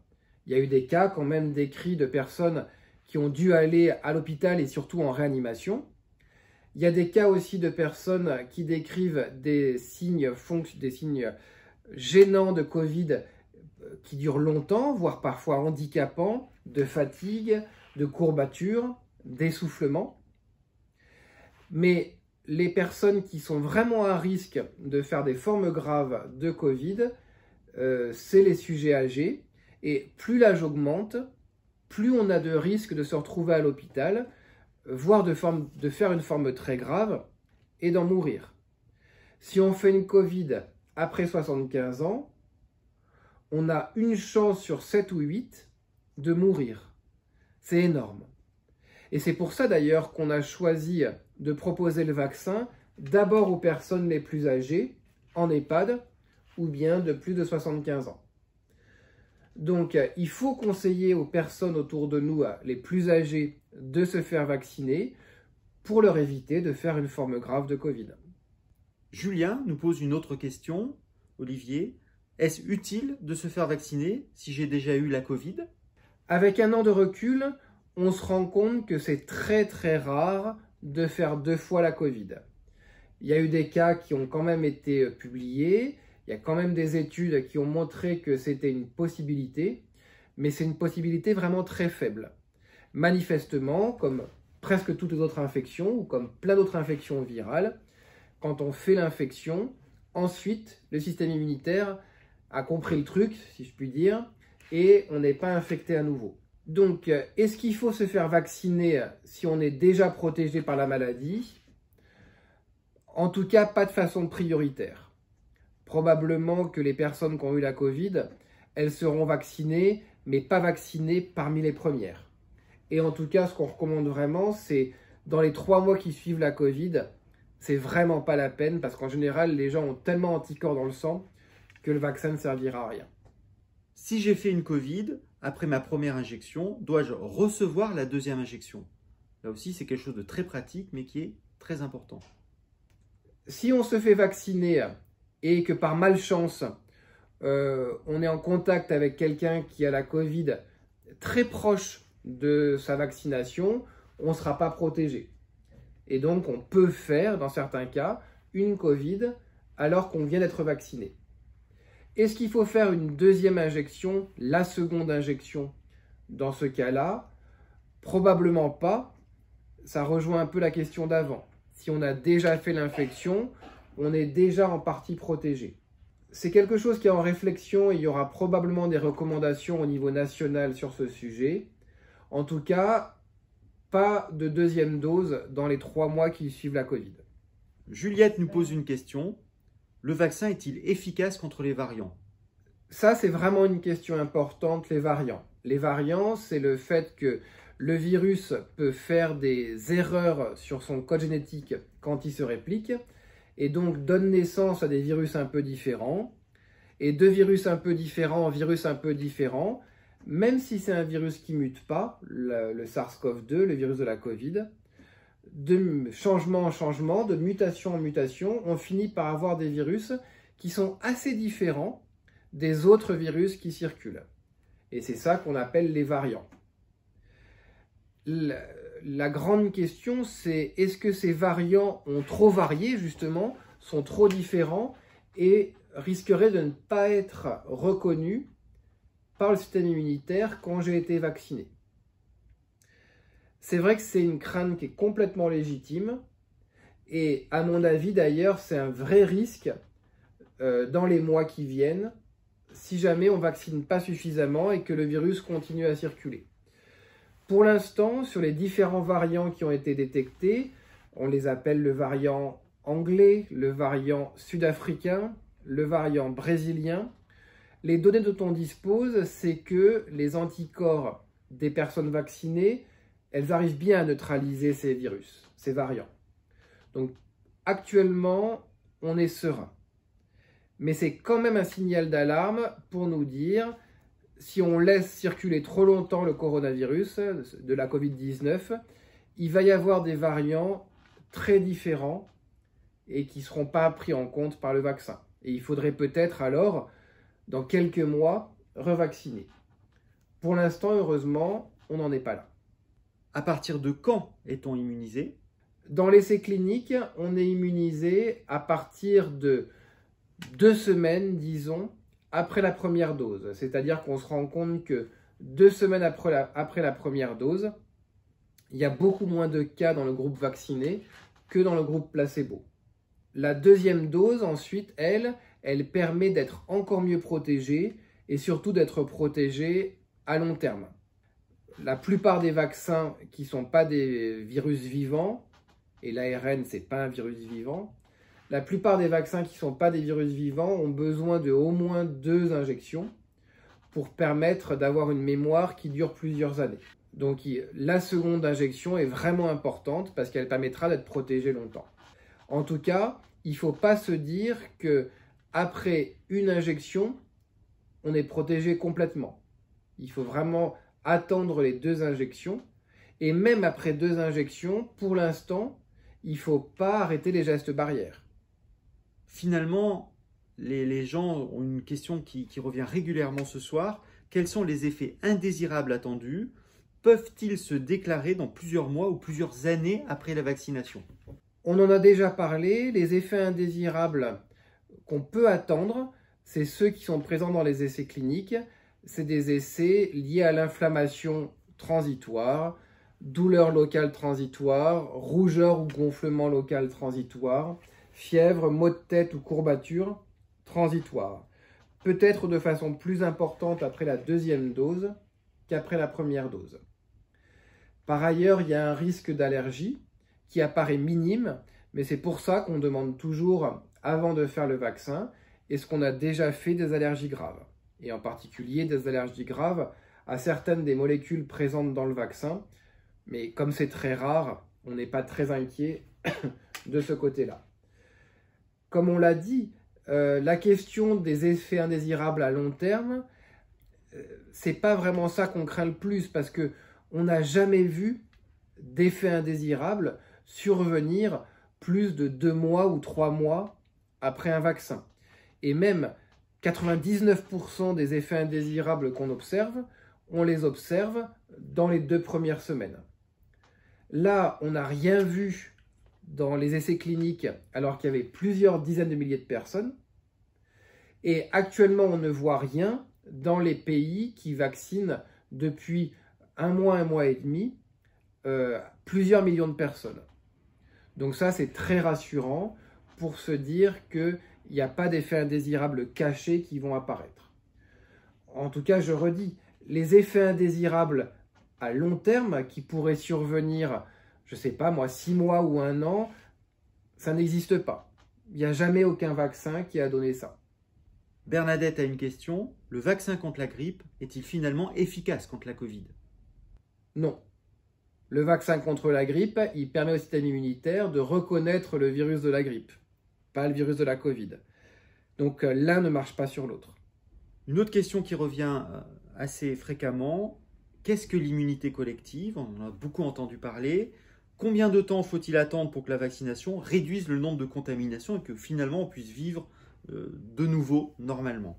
Il y a eu des cas quand même décrits de personnes qui ont dû aller à l'hôpital et surtout en réanimation. Il y a des cas aussi de personnes qui décrivent des signes gênants de Covid qui durent longtemps, voire parfois handicapants, de fatigue, de courbature, d'essoufflement. Mais les personnes qui sont vraiment à risque de faire des formes graves de Covid, c'est les sujets âgés. Et plus l'âge augmente, plus on a de risques de se retrouver à l'hôpital, voire de faire une forme très grave et d'en mourir. Si on fait une Covid après 75 ans, on a une chance sur 7 ou 8 de mourir. C'est énorme. Et c'est pour ça d'ailleurs qu'on a choisi de proposer le vaccin d'abord aux personnes les plus âgées, en EHPAD, ou bien de plus de 75 ans. Donc il faut conseiller aux personnes autour de nous, les plus âgées, de se faire vacciner pour leur éviter de faire une forme grave de Covid. Julien nous pose une autre question. Olivier, est-ce utile de se faire vacciner si j'ai déjà eu la Covid? Avec un an de recul, on se rend compte que c'est très très rare de faire 2 fois la Covid. Il y a eu des cas qui ont quand même été publiés, il y a quand même des études qui ont montré que c'était une possibilité, mais c'est une possibilité vraiment très faible. Manifestement, comme presque toutes les autres infections, ou comme plein d'autres infections virales, quand on fait l'infection, ensuite le système immunitaire a compris le truc, si je puis dire, et on n'est pas infecté à nouveau. Donc, est-ce qu'il faut se faire vacciner si on est déjà protégé par la maladie? En tout cas, pas de façon prioritaire. Probablement que les personnes qui ont eu la Covid, elles seront vaccinées, mais pas vaccinées parmi les premières. Et en tout cas, ce qu'on recommande vraiment, c'est dans les 3 mois qui suivent la Covid, c'est vraiment pas la peine, parce qu'en général, les gens ont tellement d'anticorps dans le sang que le vaccin ne servira à rien. Si j'ai fait une Covid, après ma première injection, dois-je recevoir la deuxième injection? Là aussi, c'est quelque chose de très pratique, mais qui est très important. Si on se fait vacciner et que par malchance, on est en contact avec quelqu'un qui a la Covid très proche de sa vaccination, on ne sera pas protégé. Et donc, on peut faire, dans certains cas, une Covid alors qu'on vient d'être vacciné. Est-ce qu'il faut faire une deuxième injection, la seconde injection, dans ce cas-là? Probablement pas. Ça rejoint un peu la question d'avant. Si on a déjà fait l'infection, on est déjà en partie protégé. C'est quelque chose qui est en réflexion et il y aura probablement des recommandations au niveau national sur ce sujet. En tout cas, pas de deuxième dose dans les 3 mois qui suivent la Covid. Juliette nous pose une question. Le vaccin est-il efficace contre les variants? Ça, c'est vraiment une question importante, les variants. Les variants, c'est le fait que le virus peut faire des erreurs sur son code génétique quand il se réplique et donc donne naissance à des virus un peu différents. Et de virus un peu différents en virus un peu différents, même si c'est un virus qui ne mute pas, le SARS-CoV-2, le virus de la Covid, de changement en changement, de mutation en mutation, on finit par avoir des virus qui sont assez différents des autres virus qui circulent. Et c'est ça qu'on appelle les variants. La grande question, c'est est-ce que ces variants ont trop varié, justement, sont trop différents et risqueraient de ne pas être reconnus par le système immunitaire quand j'ai été vacciné. C'est vrai que c'est une crainte qui est complètement légitime et à mon avis d'ailleurs c'est un vrai risque dans les mois qui viennent si jamais on ne vaccine pas suffisamment et que le virus continue à circuler. Pour l'instant, sur les différents variants qui ont été détectés, on les appelle le variant anglais, le variant sud-africain, le variant brésilien. Les données dont on dispose, c'est que les anticorps des personnes vaccinées, elles arrivent bien à neutraliser ces virus, ces variants. Donc actuellement, on est serein. Mais c'est quand même un signal d'alarme pour nous dire, si on laisse circuler trop longtemps le coronavirus de la Covid-19, il va y avoir des variants très différents et qui ne seront pas pris en compte par le vaccin. Et il faudrait peut-être alors, dans quelques mois, revacciner. Pour l'instant, heureusement, on n'en est pas là. À partir de quand est-on immunisé? Dans l'essai clinique, on est immunisé à partir de 2 semaines, disons, après la première dose. C'est-à-dire qu'on se rend compte que 2 semaines après la première dose, il y a beaucoup moins de cas dans le groupe vacciné que dans le groupe placebo. La deuxième dose, ensuite, elle permet d'être encore mieux protégé et surtout d'être protégé à long terme. La plupart des vaccins qui ne sont pas des virus vivants, et l'ARN, ce n'est pas un virus vivant, la plupart des vaccins qui ne sont pas des virus vivants ont besoin de au moins 2 injections pour permettre d'avoir une mémoire qui dure plusieurs années. Donc la seconde injection est vraiment importante parce qu'elle permettra d'être protégé longtemps. En tout cas, il ne faut pas se dire qu'après une injection, on est protégé complètement. Il faut vraiment attendre les 2 injections. Et même après 2 injections, pour l'instant, il ne faut pas arrêter les gestes barrières. Finalement, les gens ont une question qui revient régulièrement ce soir. Quels sont les effets indésirables attendus? Peuvent-ils se déclarer dans plusieurs mois ou plusieurs années après la vaccination? On en a déjà parlé. Les effets indésirables qu'on peut attendre, c'est ceux qui sont présents dans les essais cliniques. C'est des essais liés à l'inflammation transitoire, douleur locale transitoire, rougeur ou gonflement local transitoire, fièvre, maux de tête ou courbature transitoire. Peut-être de façon plus importante après la deuxième dose qu'après la première dose. Par ailleurs, il y a un risque d'allergie qui apparaît minime, mais c'est pour ça qu'on demande toujours, avant de faire le vaccin, est-ce qu'on a déjà fait des allergies graves? Et en particulier des allergies graves à certaines des molécules présentes dans le vaccin. Mais comme c'est très rare, on n'est pas très inquiet de ce côté-là. Comme on l'a dit, la question des effets indésirables à long terme, c'est pas vraiment ça qu'on craint le plus parce qu'on n'a jamais vu d'effets indésirables survenir plus de 2 mois ou 3 mois après un vaccin. Et même 99% des effets indésirables qu'on observe, on les observe dans les 2 premières semaines. Là, on n'a rien vu dans les essais cliniques alors qu'il y avait plusieurs dizaines de milliers de personnes. Et actuellement, on ne voit rien dans les pays qui vaccinent depuis 1 mois et demi, plusieurs millions de personnes. Donc ça, c'est très rassurant pour se dire qu'il n'y a pas d'effets indésirables cachés qui vont apparaître. En tout cas, je redis, les effets indésirables à long terme qui pourrait survenir, je ne sais pas moi, 6 mois ou 1 an, ça n'existe pas. Il n'y a jamais aucun vaccin qui a donné ça. Bernadette a une question. Le vaccin contre la grippe est-il finalement efficace contre la Covid? Non. Le vaccin contre la grippe, il permet au système immunitaire de reconnaître le virus de la grippe, pas le virus de la Covid. Donc l'un ne marche pas sur l'autre. Une autre question qui revient assez fréquemment, qu'est-ce que l'immunité collective? On en a beaucoup entendu parler. Combien de temps faut-il attendre pour que la vaccination réduise le nombre de contaminations et que finalement on puisse vivre de nouveau normalement?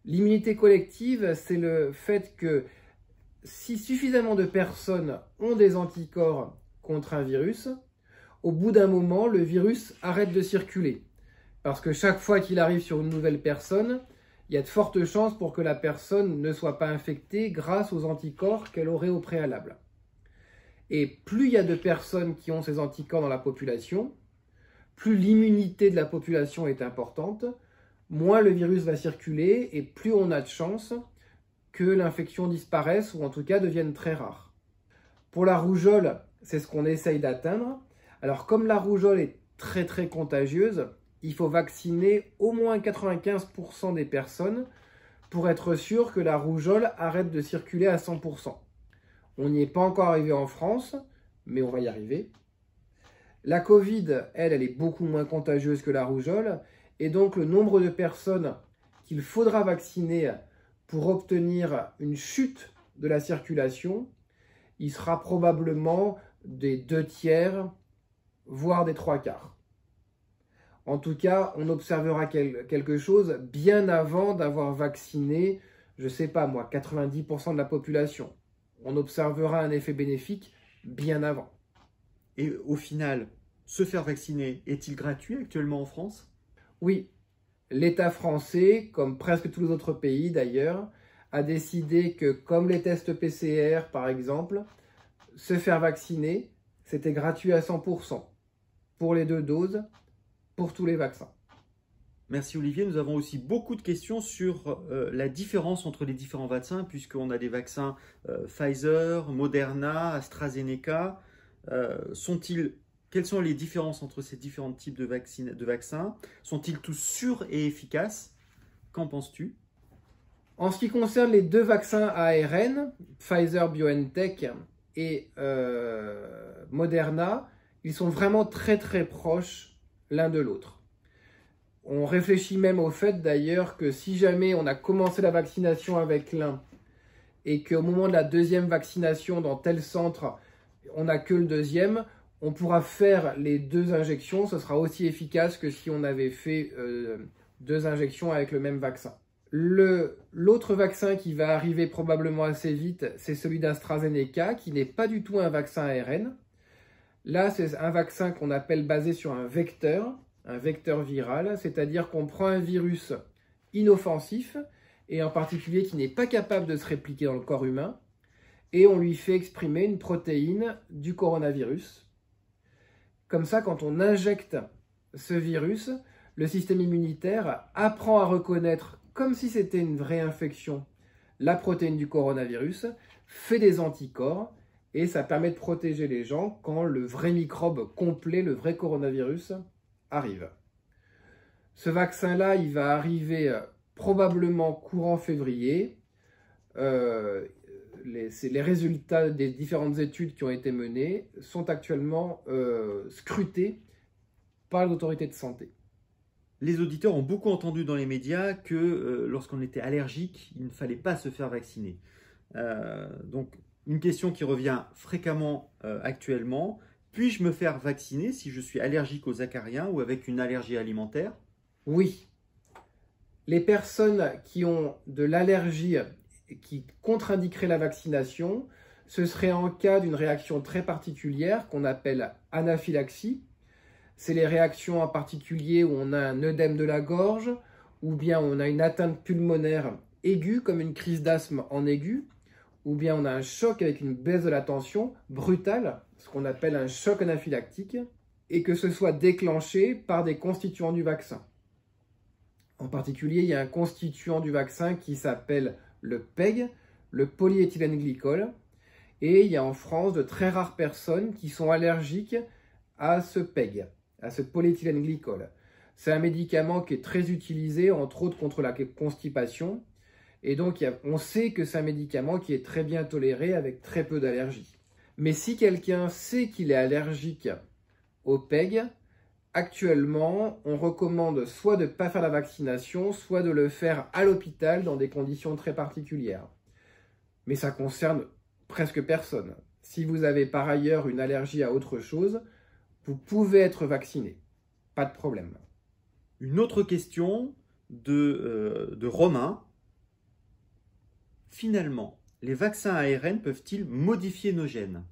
L'immunité collective, c'est le fait que si suffisamment de personnes ont des anticorps contre un virus, au bout d'un moment, le virus arrête de circuler. Parce que chaque fois qu'il arrive sur une nouvelle personne, il y a de fortes chances pour que la personne ne soit pas infectée grâce aux anticorps qu'elle aurait au préalable. Et plus il y a de personnes qui ont ces anticorps dans la population, plus l'immunité de la population est importante, moins le virus va circuler et plus on a de chances que l'infection disparaisse ou en tout cas devienne très rare. Pour la rougeole, c'est ce qu'on essaye d'atteindre. Alors comme la rougeole est très contagieuse, il faut vacciner au moins 95% des personnes pour être sûr que la rougeole arrête de circuler à 100%. On n'y est pas encore arrivé en France, mais on va y arriver. La Covid, elle est beaucoup moins contagieuse que la rougeole, et donc le nombre de personnes qu'il faudra vacciner pour obtenir une chute de la circulation, il sera probablement des 2/3, voire des 3/4. En tout cas, on observera quelque chose bien avant d'avoir vacciné, je ne sais pas moi, 90% de la population. On observera un effet bénéfique bien avant. Et au final, se faire vacciner est-il gratuit actuellement en France? Oui, l'État français, comme presque tous les autres pays d'ailleurs, a décidé que, comme les tests PCR par exemple, se faire vacciner, c'était gratuit à 100%. Pour les 2 doses, pour tous les vaccins. Merci Olivier. Nous avons aussi beaucoup de questions sur la différence entre les différents vaccins, puisqu'on a des vaccins Pfizer, Moderna, AstraZeneca. Quelles sont les différences entre ces différents types de vaccins? Sont-ils tous sûrs et efficaces? Qu'en penses-tu? En ce qui concerne les 2 vaccins ARN, Pfizer-BioNTech et Moderna, ils sont vraiment très proches l'un de l'autre. On réfléchit même au fait d'ailleurs que si jamais on a commencé la vaccination avec l'un et qu'au moment de la deuxième vaccination dans tel centre, on n'a que le deuxième, on pourra faire les 2 injections, ce sera aussi efficace que si on avait fait 2 injections avec le même vaccin. L'autre vaccin qui va arriver probablement assez vite, c'est celui d'AstraZeneca, qui n'est pas du tout un vaccin ARN. Là, c'est un vaccin qu'on appelle basé sur un vecteur viral, c'est-à-dire qu'on prend un virus inoffensif, et en particulier qui n'est pas capable de se répliquer dans le corps humain, et on lui fait exprimer une protéine du coronavirus. Comme ça, quand on injecte ce virus, le système immunitaire apprend à reconnaître, comme si c'était une vraie infection, la protéine du coronavirus, fait des anticorps, et ça permet de protéger les gens quand le vrai microbe complet, le vrai coronavirus, arrive. Ce vaccin-là, il va arriver probablement courant février. Les résultats des différentes études qui ont été menées sont actuellement scrutés par l'autorité de santé. Les auditeurs ont beaucoup entendu dans les médias que lorsqu'on était allergique, il ne fallait pas se faire vacciner. Donc, une question qui revient fréquemment actuellement, puis-je me faire vacciner si je suis allergique aux acariens ou avec une allergie alimentaire? Oui. Les personnes qui ont de l'allergie qui contre-indiquerait la vaccination, ce serait en cas d'une réaction très particulière qu'on appelle anaphylaxie. C'est les réactions en particulier où on a un œdème de la gorge ou bien on a une atteinte pulmonaire aiguë comme une crise d'asthme en aigu, ou bien on a un choc avec une baisse de la tension brutale, ce qu'on appelle un choc anaphylactique, et que ce soit déclenché par des constituants du vaccin. En particulier, il y a un constituant du vaccin qui s'appelle le PEG, le polyéthylène glycol. Et il y a en France de très rares personnes qui sont allergiques à ce PEG, à ce polyéthylène glycol. C'est un médicament qui est très utilisé, entre autres contre la constipation. Et donc, on sait que c'est un médicament qui est très bien toléré avec très peu d'allergies. Mais si quelqu'un sait qu'il est allergique au PEG, actuellement, on recommande soit de ne pas faire la vaccination, soit de le faire à l'hôpital dans des conditions très particulières. Mais ça concerne presque personne. Si vous avez par ailleurs une allergie à autre chose, vous pouvez être vacciné. Pas de problème. Une autre question de Romain. Finalement, les vaccins ARN peuvent-ils modifier nos gènes?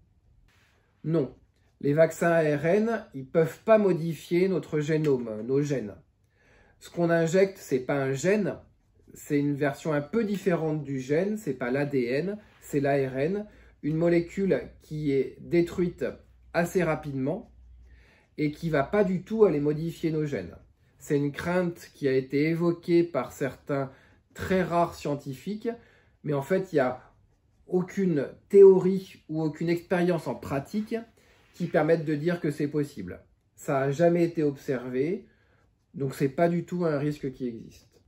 Non. Les vaccins ARN, ils ne peuvent pas modifier notre génome, nos gènes. Ce qu'on injecte, ce n'est pas un gène, c'est une version un peu différente du gène, ce n'est pas l'ADN, c'est l'ARN, une molécule qui est détruite assez rapidement et qui ne va pas du tout aller modifier nos gènes. C'est une crainte qui a été évoquée par certains très rares scientifiques, mais en fait, il n'y a aucune théorie ou aucune expérience en pratique qui permettent de dire que c'est possible. Ça n'a jamais été observé, donc ce n'est pas du tout un risque qui existe.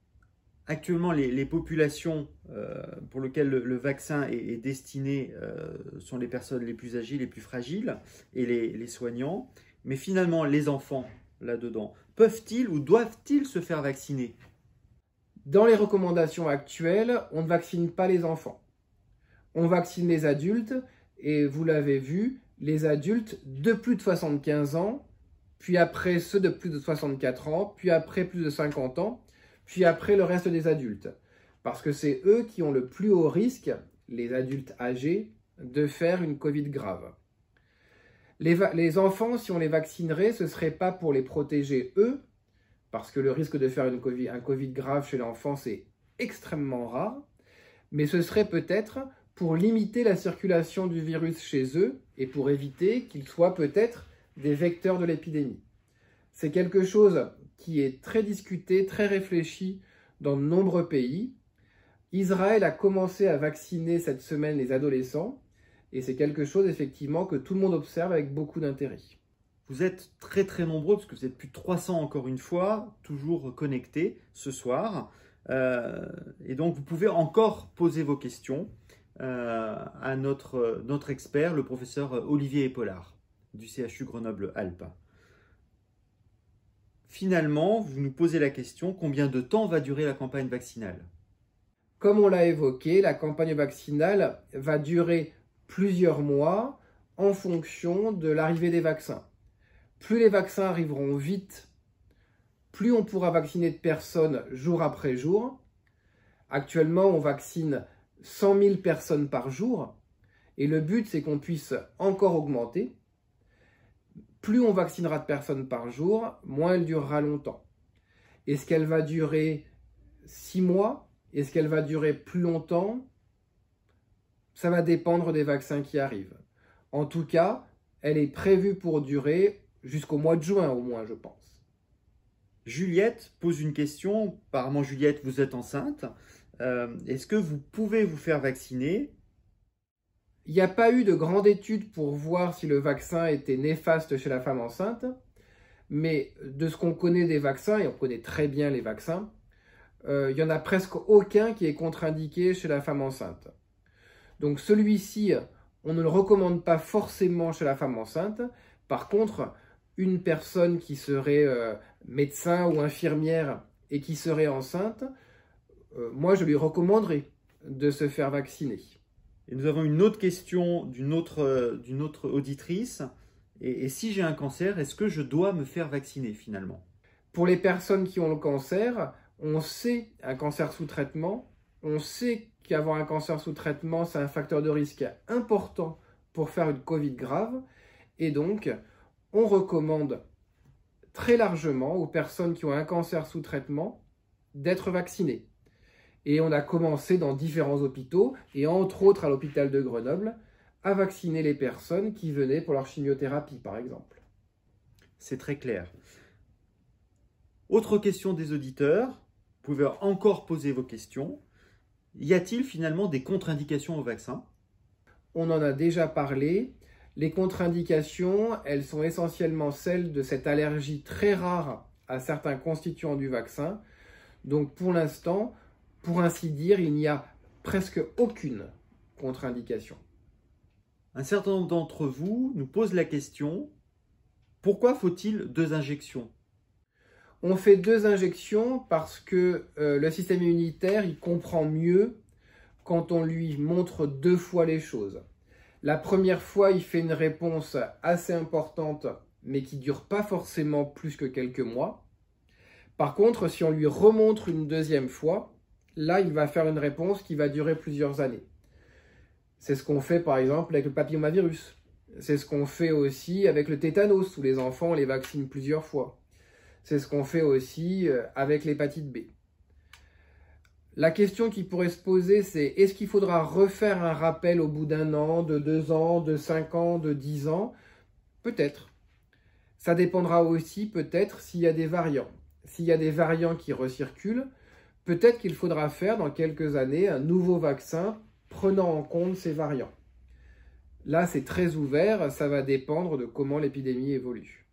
Actuellement, les populations pour lesquelles le vaccin est destiné sont les personnes les plus âgées, les plus fragiles et les soignants. Mais finalement, les enfants, là-dedans, peuvent-ils ou doivent-ils se faire vacciner? Dans les recommandations actuelles, on ne vaccine pas les enfants. On vaccine les adultes, et vous l'avez vu, les adultes de plus de 75 ans, puis après ceux de plus de 64 ans, puis après plus de 50 ans, puis après le reste des adultes. Parce que c'est eux qui ont le plus haut risque, les adultes âgés, de faire une Covid grave. Les enfants, si on les vaccinerait, ce ne serait pas pour les protéger eux, parce que le risque de faire un Covid grave chez l'enfant, c'est extrêmement rare, mais ce serait peut-être pour limiter la circulation du virus chez eux et pour éviter qu'ils soient peut-être des vecteurs de l'épidémie. C'est quelque chose qui est très discuté, très réfléchi dans de nombreux pays. Israël a commencé à vacciner cette semaine les adolescents et c'est quelque chose effectivement que tout le monde observe avec beaucoup d'intérêt. Vous êtes très très nombreux, parce que vous êtes plus de 300 encore une fois, toujours connectés ce soir. Et donc vous pouvez encore poser vos questions à notre expert, le professeur Olivier Epaulard du CHU Grenoble-Alpes. Finalement, vous nous posez la question, combien de temps va durer la campagne vaccinale? Comme on l'a évoqué, la campagne vaccinale va durer plusieurs mois en fonction de l'arrivée des vaccins. Plus les vaccins arriveront vite, plus on pourra vacciner de personnes jour après jour. Actuellement, on vaccine 100 000 personnes par jour et le but, c'est qu'on puisse encore augmenter. Plus on vaccinera de personnes par jour, moins elle durera longtemps. Est-ce qu'elle va durer 6 mois? Est-ce qu'elle va durer plus longtemps? Ça va dépendre des vaccins qui arrivent. En tout cas, elle est prévue pour durer jusqu'au mois de juin au moins, je pense. Juliette pose une question. Apparemment, Juliette, vous êtes enceinte. Est-ce que vous pouvez vous faire vacciner? Il n'y a pas eu de grande étude pour voir si le vaccin était néfaste chez la femme enceinte, mais de ce qu'on connaît des vaccins, et on connaît très bien les vaccins, il n'y en a presque aucun qui est contre-indiqué chez la femme enceinte. Donc celui-ci, on ne le recommande pas forcément chez la femme enceinte. Par contre, une personne qui serait médecin ou infirmière et qui serait enceinte, moi je lui recommanderais de se faire vacciner. Et nous avons une autre question d'une autre auditrice. Et si j'ai un cancer, est-ce que je dois me faire vacciner finalement? Pour les personnes qui ont le cancer, on sait un cancer sous traitement, on sait qu'avoir un cancer sous traitement, c'est un facteur de risque important pour faire une Covid grave. Et donc, on recommande très largement aux personnes qui ont un cancer sous traitement d'être vaccinées. Et on a commencé dans différents hôpitaux, et entre autres à l'hôpital de Grenoble, à vacciner les personnes qui venaient pour leur chimiothérapie, par exemple. C'est très clair. Autre question des auditeurs. Vous pouvez encore poser vos questions. Y a-t-il finalement des contre-indications au vaccin? On en a déjà parlé. Les contre-indications, elles sont essentiellement celles de cette allergie très rare à certains constituants du vaccin. Donc pour l'instant, pour ainsi dire, il n'y a presque aucune contre-indication. Un certain nombre d'entre vous nous posent la question, pourquoi faut-il 2 injections? On fait 2 injections parce que le système immunitaire, il comprend mieux quand on lui montre 2 fois les choses. La première fois, il fait une réponse assez importante, mais qui ne dure pas forcément plus que quelques mois. Par contre, si on lui remontre une deuxième fois, là, il va faire une réponse qui va durer plusieurs années. C'est ce qu'on fait par exemple avec le papillomavirus. C'est ce qu'on fait aussi avec le tétanos, où les enfants on les vaccine plusieurs fois. C'est ce qu'on fait aussi avec l'hépatite B. La question qui pourrait se poser, c'est est-ce qu'il faudra refaire un rappel au bout d'1 an, de 2 ans, de 5 ans, de 10 ans? Peut-être. Ça dépendra aussi peut-être s'il y a des variants. S'il y a des variants qui recirculent, peut-être qu'il faudra faire dans quelques années un nouveau vaccin prenant en compte ces variants. Là, c'est très ouvert, ça va dépendre de comment l'épidémie évolue.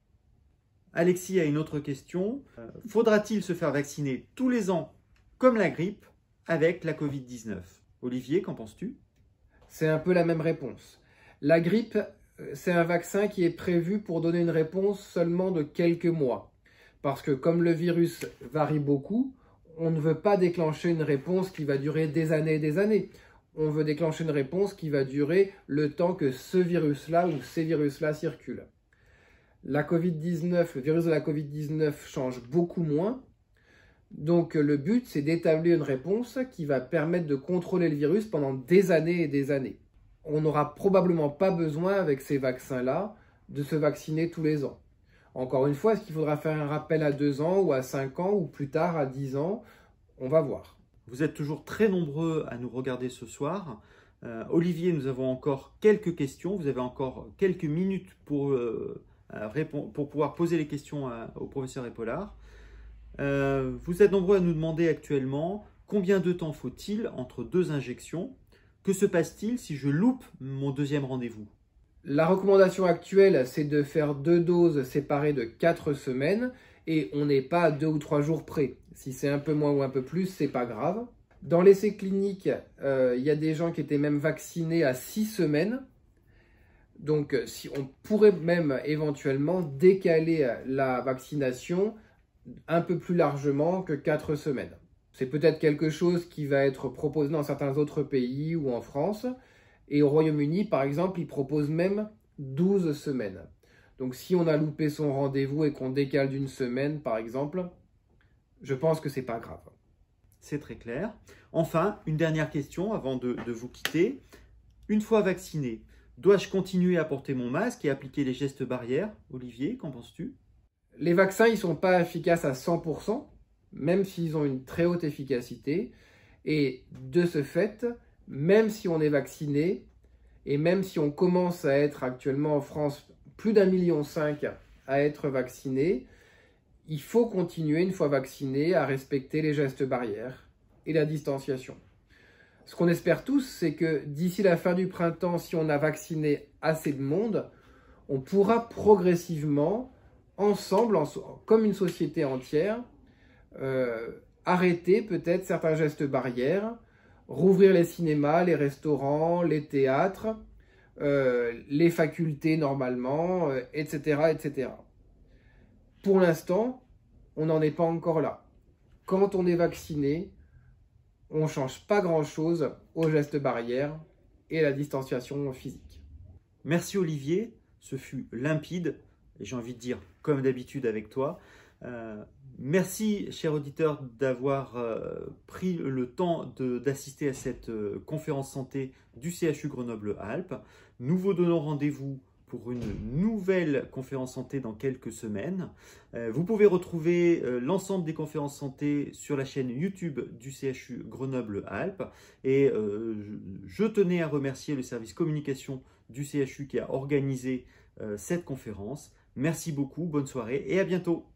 Alexis a une autre question. Faudra-t-il se faire vacciner tous les ans, comme la grippe, avec la Covid-19? Olivier, qu'en penses-tu? C'est un peu la même réponse. La grippe, c'est un vaccin qui est prévu pour donner une réponse seulement de quelques mois. Parce que comme le virus varie beaucoup, on ne veut pas déclencher une réponse qui va durer des années et des années. On veut déclencher une réponse qui va durer le temps que ce virus-là ou ces virus-là circulent. La Covid-19, le virus de la Covid-19 change beaucoup moins. Donc le but, c'est d'établir une réponse qui va permettre de contrôler le virus pendant des années et des années. On n'aura probablement pas besoin, avec ces vaccins-là, de se vacciner tous les ans. Encore une fois, est-ce qu'il faudra faire un rappel à 2 ans ou à 5 ans ou plus tard à 10 ans? On va voir. Vous êtes toujours très nombreux à nous regarder ce soir. Olivier, nous avons encore quelques questions. Vous avez encore quelques minutes pour pouvoir poser les questions au professeur Epaulard. Vous êtes nombreux à nous demander actuellement combien de temps faut-il entre 2 injections? Que se passe-t-il si je loupe mon 2e rendez-vous? La recommandation actuelle, c'est de faire 2 doses séparées de 4 semaines et on n'est pas à 2 ou 3 jours près. Si c'est un peu moins ou un peu plus, c'est pas grave. Dans l'essai clinique, il y a des gens qui étaient même vaccinés à 6 semaines. Donc, si on pourrait même éventuellement décaler la vaccination un peu plus largement que 4 semaines. C'est peut-être quelque chose qui va être proposé dans certains autres pays ou en France. Et au Royaume-Uni, par exemple, ils proposent même 12 semaines. Donc si on a loupé son rendez-vous et qu'on décale d'1 semaine, par exemple, je pense que c'est pas grave. C'est très clair. Enfin, une dernière question avant de vous quitter. Une fois vacciné, dois-je continuer à porter mon masque et appliquer les gestes barrières? Olivier, qu'en penses-tu? Les vaccins, ils ne sont pas efficaces à 100%, même s'ils ont une très haute efficacité. Et de ce fait, même si on est vacciné, et même si on commence à être actuellement en France plus d'1,5 million à être vaccinés, il faut continuer, une fois vacciné, à respecter les gestes barrières et la distanciation. Ce qu'on espère tous, c'est que d'ici la fin du printemps, si on a vacciné assez de monde, on pourra progressivement, ensemble, comme une société entière, arrêter peut-être certains gestes barrières, rouvrir les cinémas, les restaurants, les théâtres, les facultés normalement, etc., etc. Pour l'instant, on n'en est pas encore là. Quand on est vacciné, on ne change pas grand-chose aux gestes barrières et à la distanciation physique. Merci Olivier, ce fut limpide, et j'ai envie de dire comme d'habitude avec toi. Merci, chers auditeurs, d'avoir pris le temps d'assister à cette conférence santé du CHU Grenoble-Alpes. Nous vous donnons rendez-vous pour une nouvelle conférence santé dans quelques semaines. Vous pouvez retrouver l'ensemble des conférences santé sur la chaîne YouTube du CHU Grenoble-Alpes. Et je tenais à remercier le service communication du CHU qui a organisé cette conférence. Merci beaucoup, bonne soirée et à bientôt.